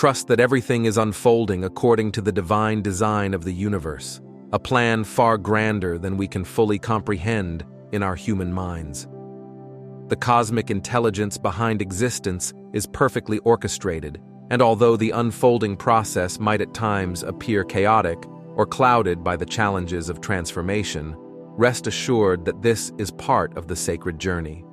Trust that everything is unfolding according to the divine design of the universe, a plan far grander than we can fully comprehend in our human minds. The cosmic intelligence behind existence is perfectly orchestrated, and although the unfolding process might at times appear chaotic or clouded by the challenges of transformation, rest assured that this is part of the sacred journey.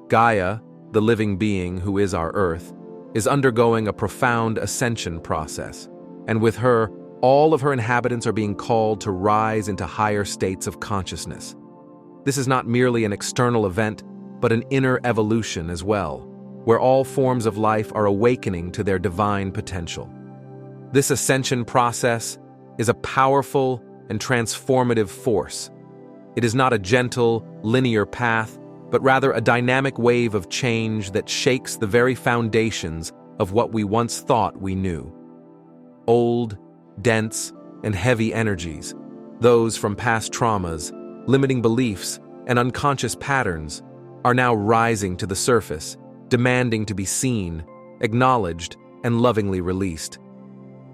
Gaia, the living being who is our Earth, is undergoing a profound ascension process, and with her, all of her inhabitants are being called to rise into higher states of consciousness. This is not merely an external event, but an inner evolution as well, where all forms of life are awakening to their divine potential. This ascension process is a powerful and transformative force. It is not a gentle, linear path, but rather a dynamic wave of change that shakes the very foundations of what we once thought we knew. Old, dense, and heavy energies, those from past traumas, limiting beliefs, and unconscious patterns, are now rising to the surface, demanding to be seen, acknowledged, and lovingly released.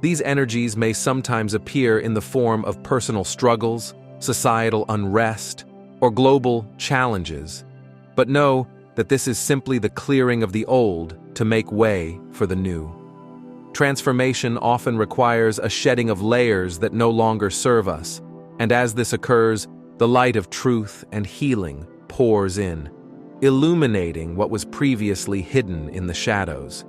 These energies may sometimes appear in the form of personal struggles, societal unrest, or global challenges, but know that this is simply the clearing of the old to make way for the new. Transformation often requires a shedding of layers that no longer serve us, and as this occurs, the light of truth and healing pours in, illuminating what was previously hidden in the shadows.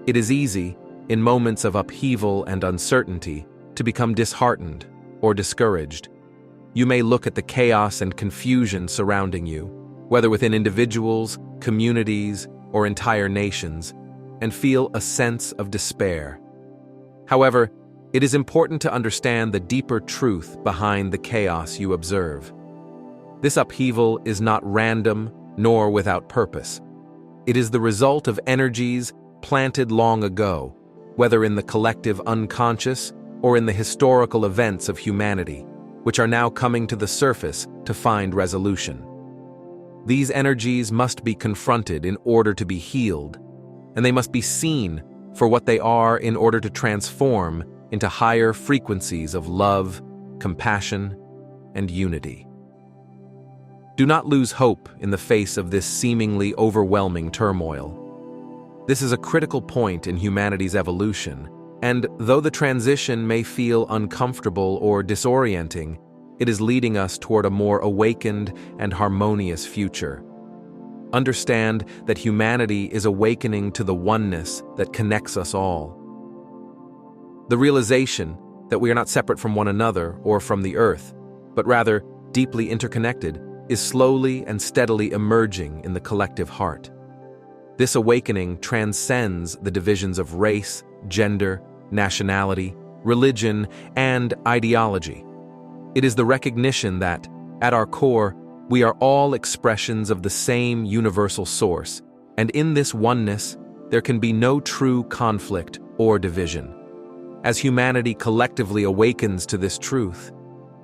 It is easy, in moments of upheaval and uncertainty, to become disheartened or discouraged. You may look at the chaos and confusion surrounding you, whether within individuals, communities, or entire nations, and feel a sense of despair. However, it is important to understand the deeper truth behind the chaos you observe. This upheaval is not random nor without purpose. It is the result of energies planted long ago, whether in the collective unconscious or in the historical events of humanity, which are now coming to the surface to find resolution. These energies must be confronted in order to be healed, and they must be seen for what they are in order to transform into higher frequencies of love, compassion, and unity. Do not lose hope in the face of this seemingly overwhelming turmoil. This is a critical point in humanity's evolution, and though the transition may feel uncomfortable or disorienting, it is leading us toward a more awakened and harmonious future. Understand that humanity is awakening to the oneness that connects us all. The realization that we are not separate from one another or from the earth, but rather deeply interconnected, is slowly and steadily emerging in the collective heart. This awakening transcends the divisions of race, gender, nationality, religion, and ideology. It is the recognition that, at our core, we are all expressions of the same universal source, and in this oneness, there can be no true conflict or division. As humanity collectively awakens to this truth,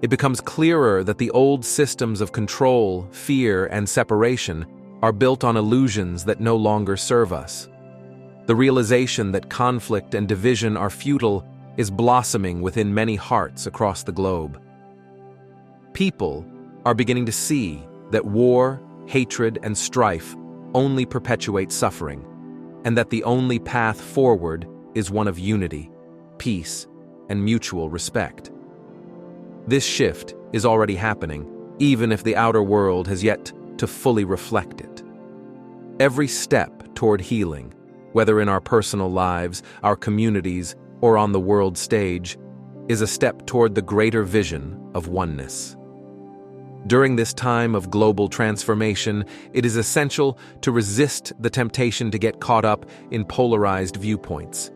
it becomes clearer that the old systems of control, fear, and separation are built on illusions that no longer serve us. The realization that conflict and division are futile is blossoming within many hearts across the globe. People are beginning to see that war, hatred, and strife only perpetuate suffering, and that the only path forward is one of unity, peace, and mutual respect. This shift is already happening, even if the outer world has yet to fully reflect it. Every step toward healing, whether in our personal lives, our communities, or on the world stage, is a step toward the greater vision of oneness. During this time of global transformation, it is essential to resist the temptation to get caught up in polarized viewpoints.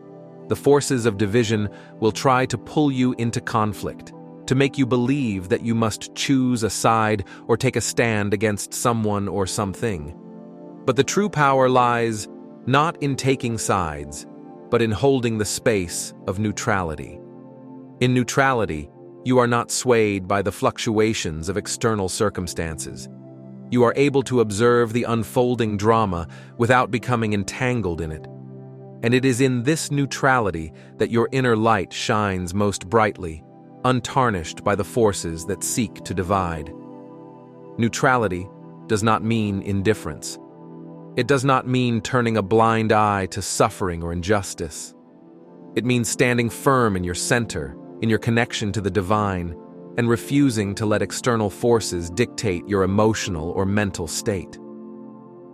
The forces of division will try to pull you into conflict, to make you believe that you must choose a side or take a stand against someone or something. But the true power lies not in taking sides, but in holding the space of neutrality. In neutrality, you are not swayed by the fluctuations of external circumstances. You are able to observe the unfolding drama without becoming entangled in it. and it is in this neutrality that your inner light shines most brightly, untarnished by the forces that seek to divide. Neutrality does not mean indifference. It does not mean turning a blind eye to suffering or injustice. It means standing firm in your center, in your connection to the divine, and refusing to let external forces dictate your emotional or mental state.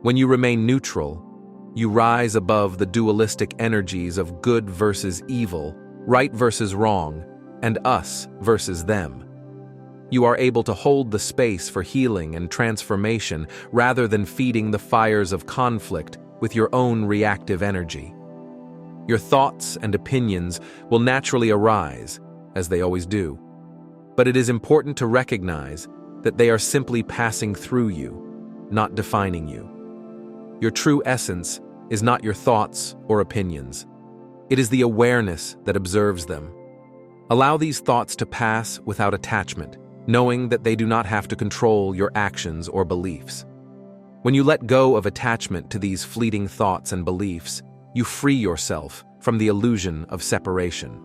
When you remain neutral, you rise above the dualistic energies of good versus evil, right versus wrong, and us versus them. You are able to hold the space for healing and transformation rather than feeding the fires of conflict with your own reactive energy. Your thoughts and opinions will naturally arise, as they always do. But it is important to recognize that they are simply passing through you, not defining you. Your true essence is not your thoughts or opinions. It is the awareness that observes them. Allow these thoughts to pass without attachment, knowing that they do not have to control your actions or beliefs. When you let go of attachment to these fleeting thoughts and beliefs, you free yourself from the illusion of separation.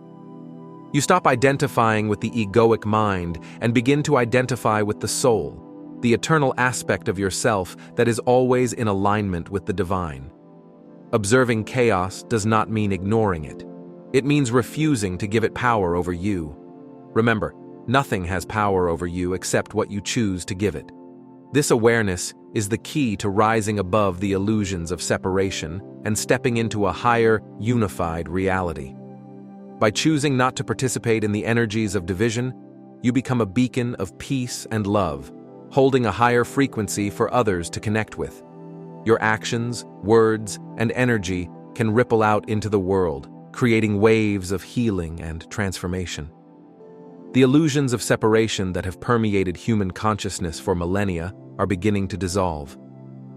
You stop identifying with the egoic mind and begin to identify with the soul, the eternal aspect of yourself that is always in alignment with the divine. Observing chaos does not mean ignoring it. It means refusing to give it power over you. Remember, nothing has power over you except what you choose to give it. This awareness is the key to rising above the illusions of separation and stepping into a higher, unified reality. By choosing not to participate in the energies of division, you become a beacon of peace and love, holding a higher frequency for others to connect with. Your actions, words, and energy can ripple out into the world, creating waves of healing and transformation. The illusions of separation that have permeated human consciousness for millennia are beginning to dissolve.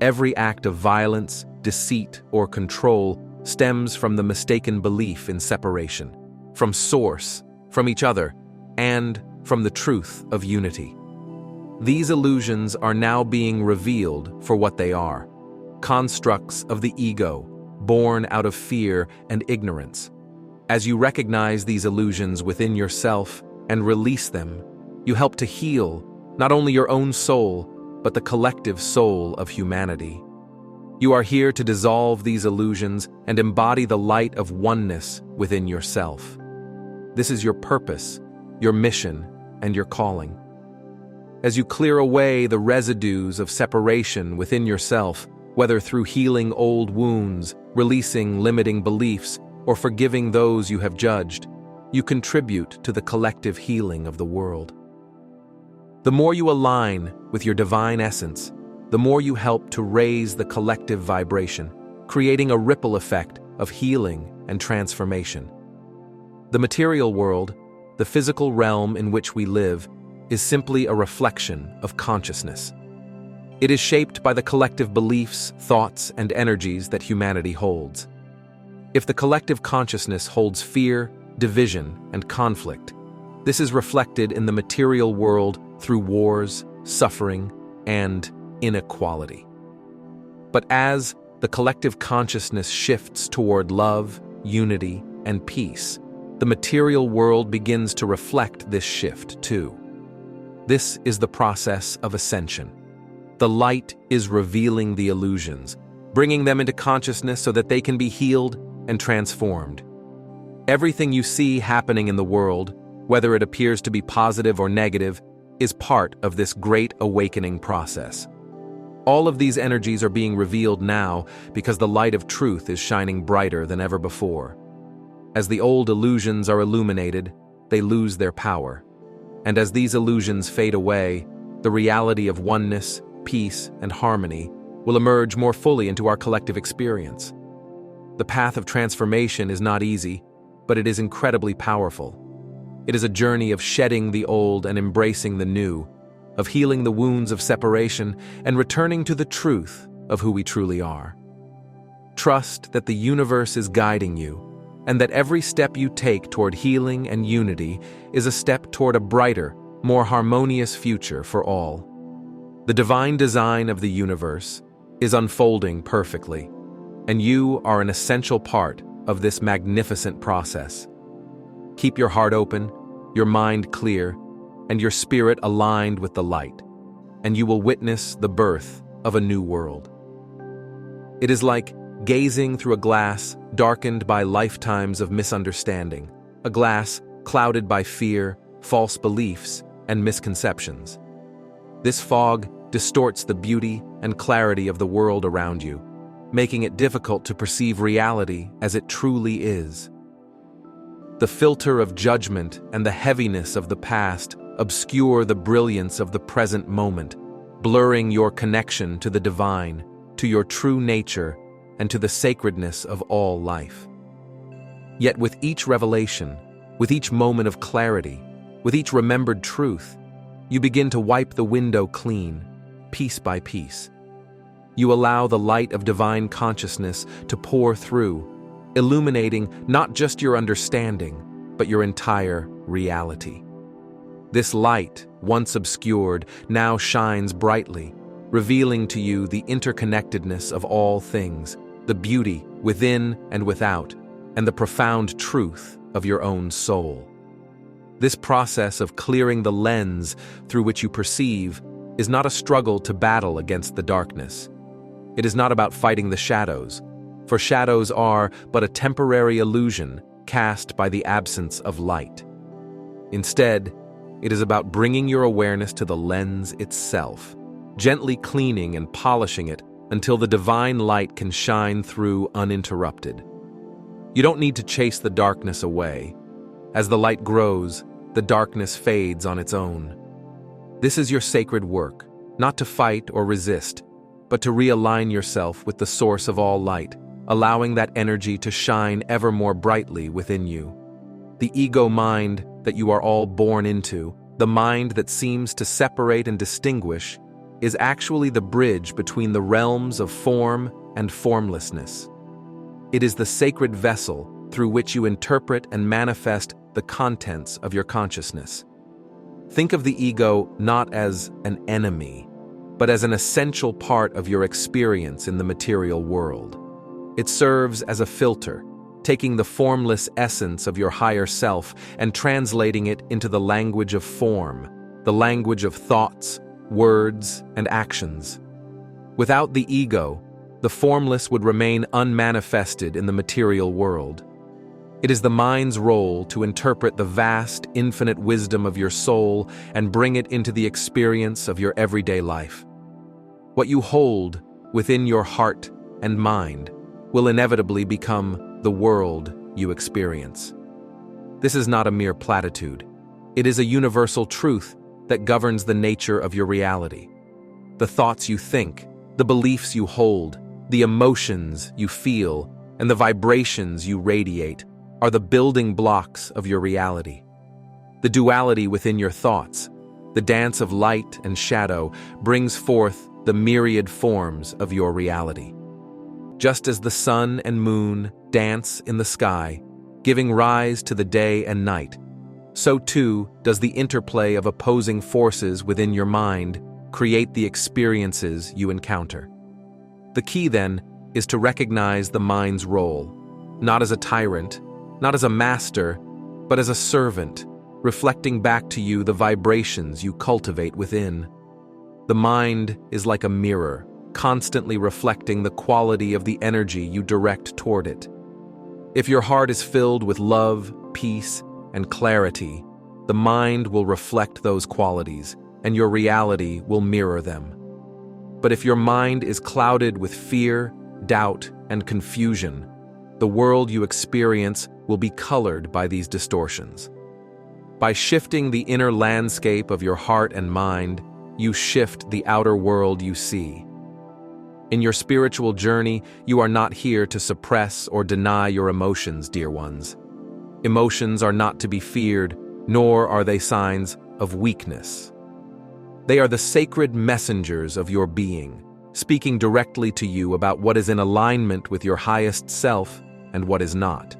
Every act of violence, deceit, or control stems from the mistaken belief in separation, from source, from each other, and from the truth of unity. These illusions are now being revealed for what they are: constructs of the ego, born out of fear and ignorance. As you recognize these illusions within yourself and release them, you help to heal not only your own soul, but the collective soul of humanity. You are here to dissolve these illusions and embody the light of oneness within yourself. This is your purpose, your mission, and your calling. As you clear away the residues of separation within yourself, whether through healing old wounds, releasing limiting beliefs, or forgiving those you have judged, you contribute to the collective healing of the world. The more you align with your divine essence, the more you help to raise the collective vibration, creating a ripple effect of healing and transformation. The material world, the physical realm in which we live, is simply a reflection of consciousness. It is shaped by the collective beliefs, thoughts, and energies that humanity holds. If the collective consciousness holds fear, division, and conflict, this is reflected in the material world through wars, suffering, and inequality. But as the collective consciousness shifts toward love, unity, and peace, the material world begins to reflect this shift too. This is the process of ascension. The light is revealing the illusions, bringing them into consciousness so that they can be healed and transformed. Everything you see happening in the world, whether it appears to be positive or negative, is part of this great awakening process. All of these energies are being revealed now because the light of truth is shining brighter than ever before. As the old illusions are illuminated, they lose their power. And as these illusions fade away, the reality of oneness, peace, and harmony will emerge more fully into our collective experience. The path of transformation is not easy, but it is incredibly powerful. It is a journey of shedding the old and embracing the new, of healing the wounds of separation and returning to the truth of who we truly are. Trust that the universe is guiding you, and that every step you take toward healing and unity is a step toward a brighter, more harmonious future for all. The divine design of the universe is unfolding perfectly, and you are an essential part of this magnificent process. Keep your heart open, your mind clear, and your spirit aligned with the light, and you will witness the birth of a new world. It is like gazing through a glass darkened by lifetimes of misunderstanding, a glass clouded by fear, false beliefs, and misconceptions. This fog distorts the beauty and clarity of the world around you, making it difficult to perceive reality as it truly is. The filter of judgment and the heaviness of the past obscure the brilliance of the present moment, blurring your connection to the divine, to your true nature, and to the sacredness of all life. Yet with each revelation, with each moment of clarity, with each remembered truth, you begin to wipe the window clean, piece by piece. You allow the light of divine consciousness to pour through, illuminating not just your understanding, but your entire reality. This light, once obscured, now shines brightly, revealing to you the interconnectedness of all things, the beauty within and without, and the profound truth of your own soul. This process of clearing the lens through which you perceive is not a struggle to battle against the darkness. It is not about fighting the shadows, for shadows are but a temporary illusion cast by the absence of light. Instead, it is about bringing your awareness to the lens itself, gently cleaning and polishing it until the divine light can shine through uninterrupted. You don't need to chase the darkness away. As the light grows, the darkness fades on its own. This is your sacred work, not to fight or resist, but to realign yourself with the source of all light, allowing that energy to shine ever more brightly within you. The ego mind that you are all born into, the mind that seems to separate and distinguish, is actually the bridge between the realms of form and formlessness. It is the sacred vessel through which you interpret and manifest the contents of your consciousness. Think of the ego not as an enemy, but as an essential part of your experience in the material world. It serves as a filter, taking the formless essence of your higher self and translating it into the language of form, the language of thoughts, words, and actions. Without the ego, the formless would remain unmanifested in the material world. It is the mind's role to interpret the vast, infinite wisdom of your soul and bring it into the experience of your everyday life. What you hold within your heart and mind will inevitably become the world you experience. This is not a mere platitude. It is a universal truth that governs the nature of your reality. The thoughts you think, the beliefs you hold, the emotions you feel, and the vibrations you radiate are the building blocks of your reality. The duality within your thoughts, the dance of light and shadow, brings forth the myriad forms of your reality. Just as the sun and moon dance in the sky, giving rise to the day and night, so too does the interplay of opposing forces within your mind create the experiences you encounter. The key, then, is to recognize the mind's role, not as a tyrant, not as a master, but as a servant, reflecting back to you the vibrations you cultivate within. The mind is like a mirror, constantly reflecting the quality of the energy you direct toward it. If your heart is filled with love, peace, and clarity, the mind will reflect those qualities, and your reality will mirror them. But if your mind is clouded with fear, doubt, and confusion, the world you experience will be colored by these distortions. By shifting the inner landscape of your heart and mind, you shift the outer world you see. In your spiritual journey, you are not here to suppress or deny your emotions, dear ones. Emotions are not to be feared, nor are they signs of weakness. They are the sacred messengers of your being, speaking directly to you about what is in alignment with your highest self and what is not.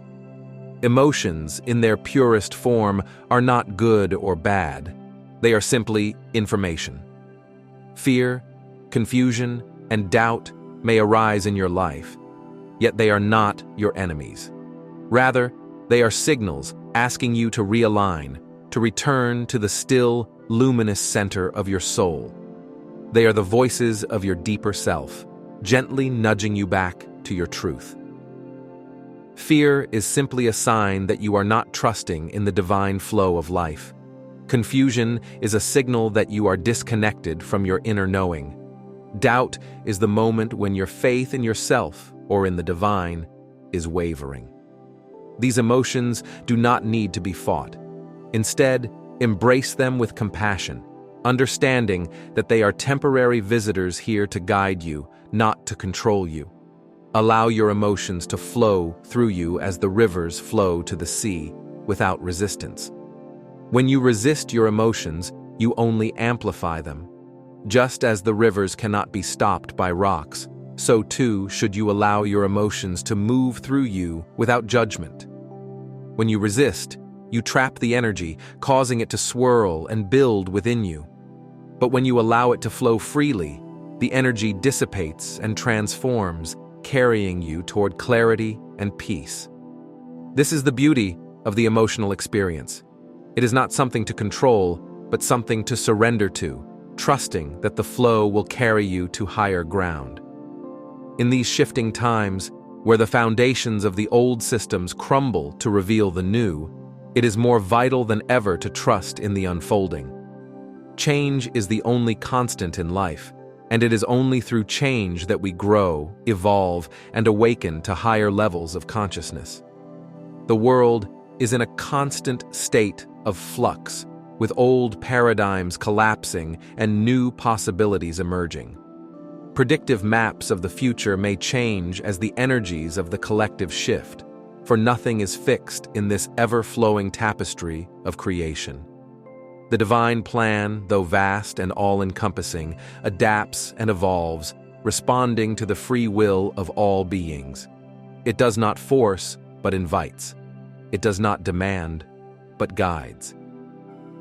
Emotions, in their purest form, are not good or bad. They are simply information. Fear, confusion, and doubt may arise in your life, yet they are not your enemies. Rather, they are signals asking you to realign, to return to the still, luminous center of your soul. They are the voices of your deeper self, gently nudging you back to your truth. Fear is simply a sign that you are not trusting in the divine flow of life. Confusion is a signal that you are disconnected from your inner knowing. Doubt is the moment when your faith in yourself, or in the divine, is wavering. These emotions do not need to be fought. Instead, embrace them with compassion, understanding that they are temporary visitors here to guide you, not to control you. Allow your emotions to flow through you as the rivers flow to the sea, without resistance. When you resist your emotions, you only amplify them. Just as the rivers cannot be stopped by rocks, so too should you allow your emotions to move through you without judgment. When you resist, you trap the energy, causing it to swirl and build within you. But when you allow it to flow freely, the energy dissipates and transforms, carrying you toward clarity and peace. This is the beauty of the emotional experience. It is not something to control, but something to surrender to, trusting that the flow will carry you to higher ground. In these shifting times, where the foundations of the old systems crumble to reveal the new, it is more vital than ever to trust in the unfolding. Change is the only constant in life, and it is only through change that we grow, evolve, and awaken to higher levels of consciousness. The world is in a constant state of flux, with old paradigms collapsing and new possibilities emerging. Predictive maps of the future may change as the energies of the collective shift, for nothing is fixed in this ever-flowing tapestry of creation. The divine plan, though vast and all-encompassing, adapts and evolves, responding to the free will of all beings. It does not force, but invites. It does not demand, but guides.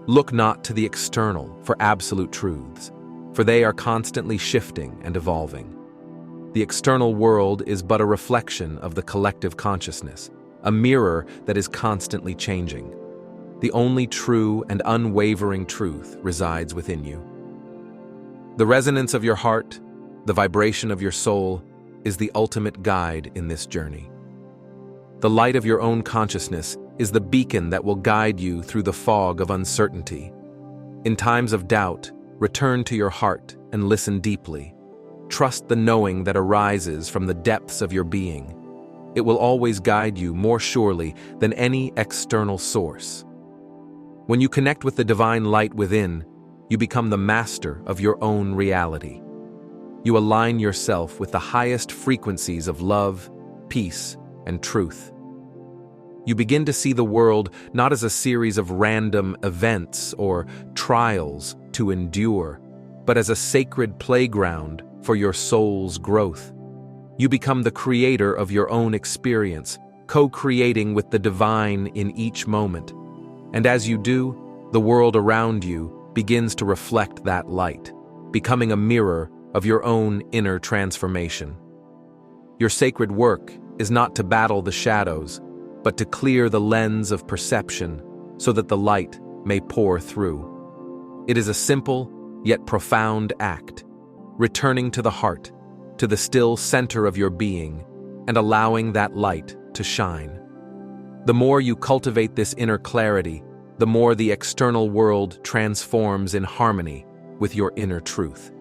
Look not to the external for absolute truths, for they are constantly shifting and evolving. The external world is but a reflection of the collective consciousness, a mirror that is constantly changing. The only true and unwavering truth resides within you. The resonance of your heart, the vibration of your soul, is the ultimate guide in this journey. The light of your own consciousness is the beacon that will guide you through the fog of uncertainty. In times of doubt, return to your heart and listen deeply. Trust the knowing that arises from the depths of your being. It will always guide you more surely than any external source. When you connect with the divine light within, you become the master of your own reality. You align yourself with the highest frequencies of love, peace, and truth. You begin to see the world not as a series of random events or trials to endure, but as a sacred playground for your soul's growth. You become the creator of your own experience, co-creating with the divine in each moment. And as you do, the world around you begins to reflect that light, becoming a mirror of your own inner transformation. Your sacred work is not to battle the shadows, but to clear the lens of perception so that the light may pour through. It is a simple yet profound act, returning to the heart, to the still center of your being, and allowing that light to shine. The more you cultivate this inner clarity, the more the external world transforms in harmony with your inner truth.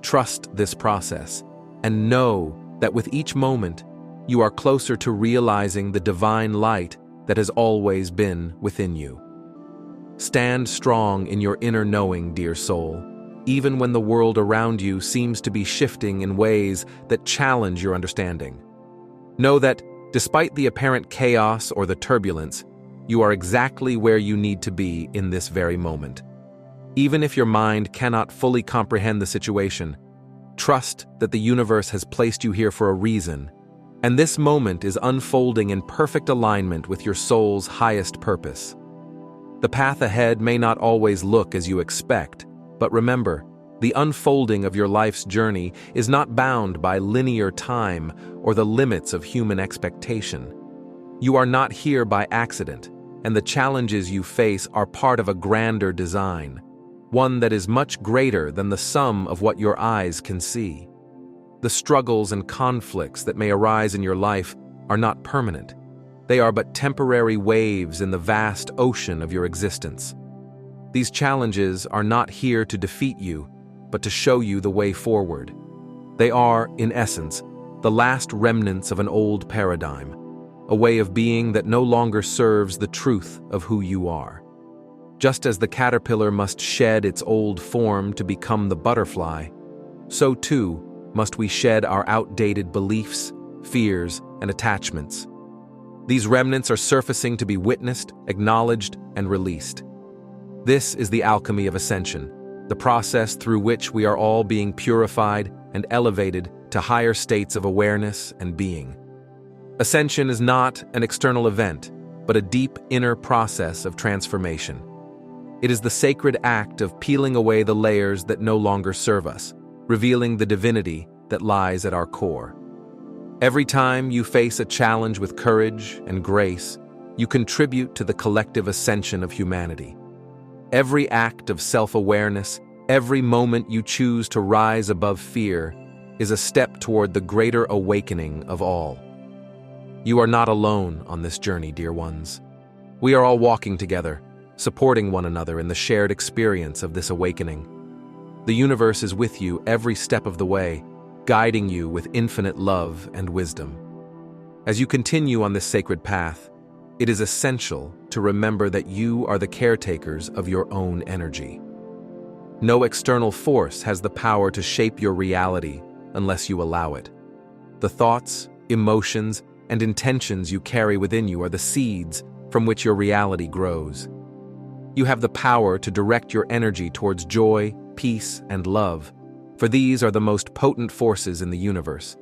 Trust this process, and know that with each moment, you are closer to realizing the divine light that has always been within you. Stand strong in your inner knowing, dear soul, even when the world around you seems to be shifting in ways that challenge your understanding. Know that, despite the apparent chaos or the turbulence, you are exactly where you need to be in this very moment. Even if your mind cannot fully comprehend the situation, trust that the universe has placed you here for a reason, and this moment is unfolding in perfect alignment with your soul's highest purpose. The path ahead may not always look as you expect, but remember, the unfolding of your life's journey is not bound by linear time or the limits of human expectation. You are not here by accident, and the challenges you face are part of a grander design, one that is much greater than the sum of what your eyes can see. The struggles and conflicts that may arise in your life are not permanent. They are but temporary waves in the vast ocean of your existence. These challenges are not here to defeat you, but to show you the way forward. They are, in essence, the last remnants of an old paradigm, a way of being that no longer serves the truth of who you are. Just as the caterpillar must shed its old form to become the butterfly, so too must we shed our outdated beliefs, fears, and attachments. These remnants are surfacing to be witnessed, acknowledged, and released. This is the alchemy of ascension, the process through which we are all being purified and elevated to higher states of awareness and being. Ascension is not an external event, but a deep inner process of transformation. It is the sacred act of peeling away the layers that no longer serve us, revealing the divinity that lies at our core. Every time you face a challenge with courage and grace, you contribute to the collective ascension of humanity. Every act of self-awareness, every moment you choose to rise above fear, is a step toward the greater awakening of all. You are not alone on this journey, dear ones. We are all walking together, supporting one another in the shared experience of this awakening. The universe is with you every step of the way, guiding you with infinite love and wisdom. As you continue on this sacred path, it is essential to remember that you are the caretakers of your own energy. No external force has the power to shape your reality unless you allow it. The thoughts, emotions, and intentions you carry within you are the seeds from which your reality grows. You have the power to direct your energy towards joy, peace, and love, for these are the most potent forces in the universe.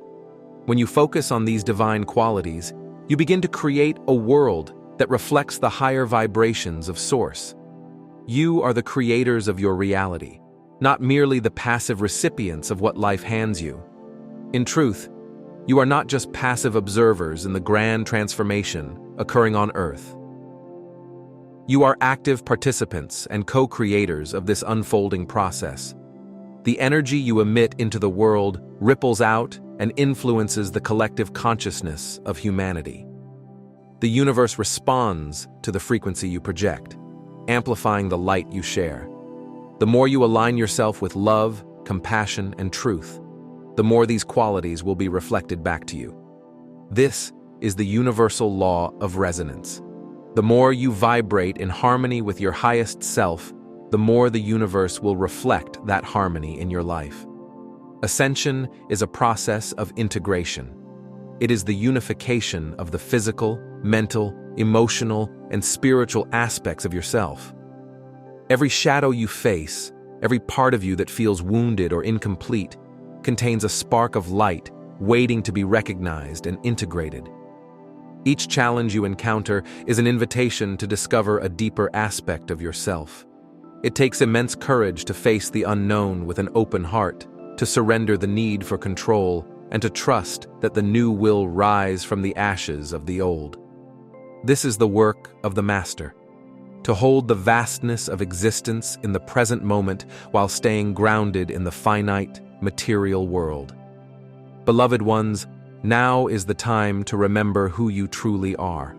When you focus on these divine qualities, you begin to create a world that reflects the higher vibrations of Source. You are the creators of your reality, not merely the passive recipients of what life hands you. In truth, you are not just passive observers in the grand transformation occurring on Earth. You are active participants and co-creators of this unfolding process. The energy you emit into the world ripples out and influences the collective consciousness of humanity. The universe responds to the frequency you project, amplifying the light you share. The more you align yourself with love, compassion, and truth, the more these qualities will be reflected back to you. This is the universal law of resonance. The more you vibrate in harmony with your highest self, the more the universe will reflect that harmony in your life. Ascension is a process of integration. It is the unification of the physical, mental, emotional, and spiritual aspects of yourself. Every shadow you face, every part of you that feels wounded or incomplete, contains a spark of light waiting to be recognized and integrated. Each challenge you encounter is an invitation to discover a deeper aspect of yourself. It takes immense courage to face the unknown with an open heart, to surrender the need for control, and to trust that the new will rise from the ashes of the old. This is the work of the Master, to hold the vastness of existence in the present moment while staying grounded in the finite, material world. Beloved ones, now is the time to remember who you truly are.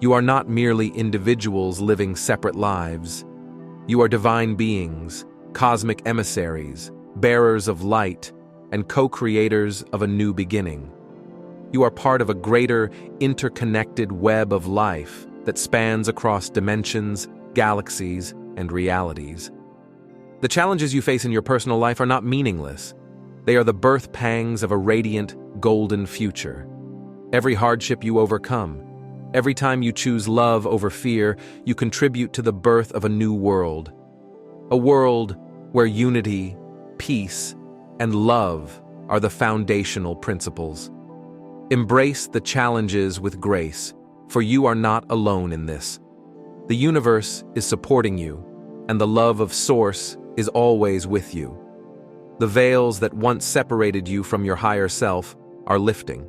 You are not merely individuals living separate lives. You are divine beings, cosmic emissaries, bearers of light, and co-creators of a new beginning. You are part of a greater, interconnected web of life that spans across dimensions, galaxies, and realities. The challenges you face in your personal life are not meaningless. They are the birth pangs of a radiant, golden future. Every hardship you overcome, every time you choose love over fear, you contribute to the birth of a new world. A world where unity, peace, and love are the foundational principles. Embrace the challenges with grace, for you are not alone in this. The universe is supporting you, and the love of Source is always with you. The veils that once separated you from your higher self are lifting.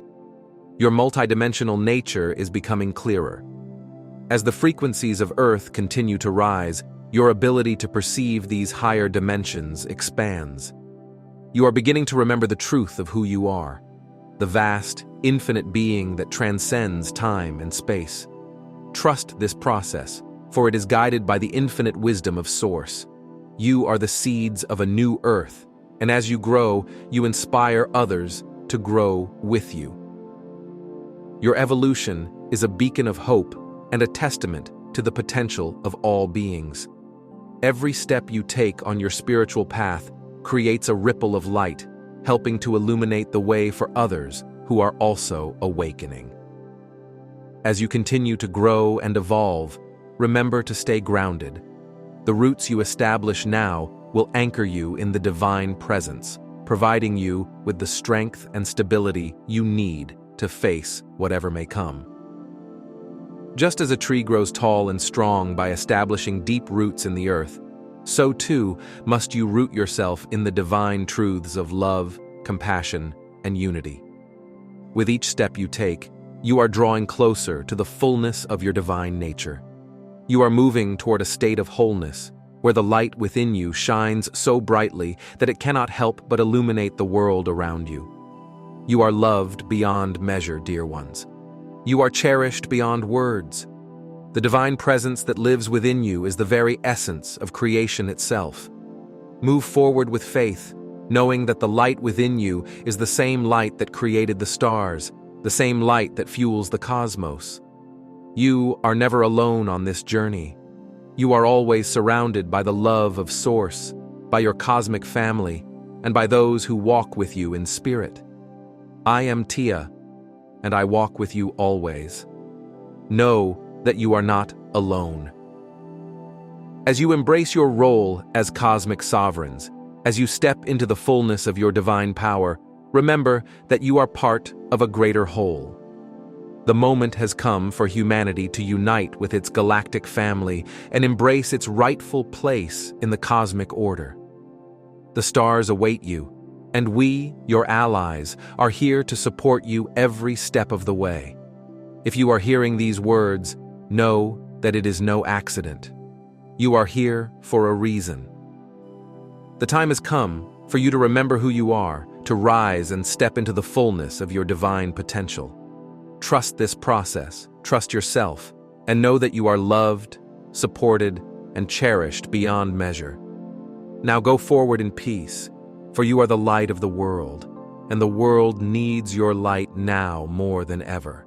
Your multidimensional nature is becoming clearer. As the frequencies of Earth continue to rise, your ability to perceive these higher dimensions expands. You are beginning to remember the truth of who you are, the vast, infinite being that transcends time and space. Trust this process, for it is guided by the infinite wisdom of Source. You are the seeds of a new Earth, and as you grow, you inspire others to grow with you. Your evolution is a beacon of hope and a testament to the potential of all beings. Every step you take on your spiritual path creates a ripple of light, helping to illuminate the way for others who are also awakening. As you continue to grow and evolve, remember to stay grounded. The roots you establish now will anchor you in the divine presence, providing you with the strength and stability you need to face whatever may come. Just as a tree grows tall and strong by establishing deep roots in the earth, so too must you root yourself in the divine truths of love, compassion, and unity. With each step you take, you are drawing closer to the fullness of your divine nature. You are moving toward a state of wholeness, where the light within you shines so brightly that it cannot help but illuminate the world around you. You are loved beyond measure, dear ones. You are cherished beyond words. The divine presence that lives within you is the very essence of creation itself. Move forward with faith, knowing that the light within you is the same light that created the stars, the same light that fuels the cosmos. You are never alone on this journey. You are always surrounded by the love of Source, by your cosmic family, and by those who walk with you in spirit. I am Tia, and I walk with you always. Know that you are not alone. As you embrace your role as cosmic sovereigns, as you step into the fullness of your divine power, remember that you are part of a greater whole. The moment has come for humanity to unite with its galactic family and embrace its rightful place in the cosmic order. The stars await you, and we, your allies, are here to support you every step of the way. If you are hearing these words, know that it is no accident. You are here for a reason. The time has come for you to remember who you are, to rise and step into the fullness of your divine potential. Trust this process, trust yourself, and know that you are loved, supported, and cherished beyond measure. Now go forward in peace, for you are the light of the world, and the world needs your light now more than ever.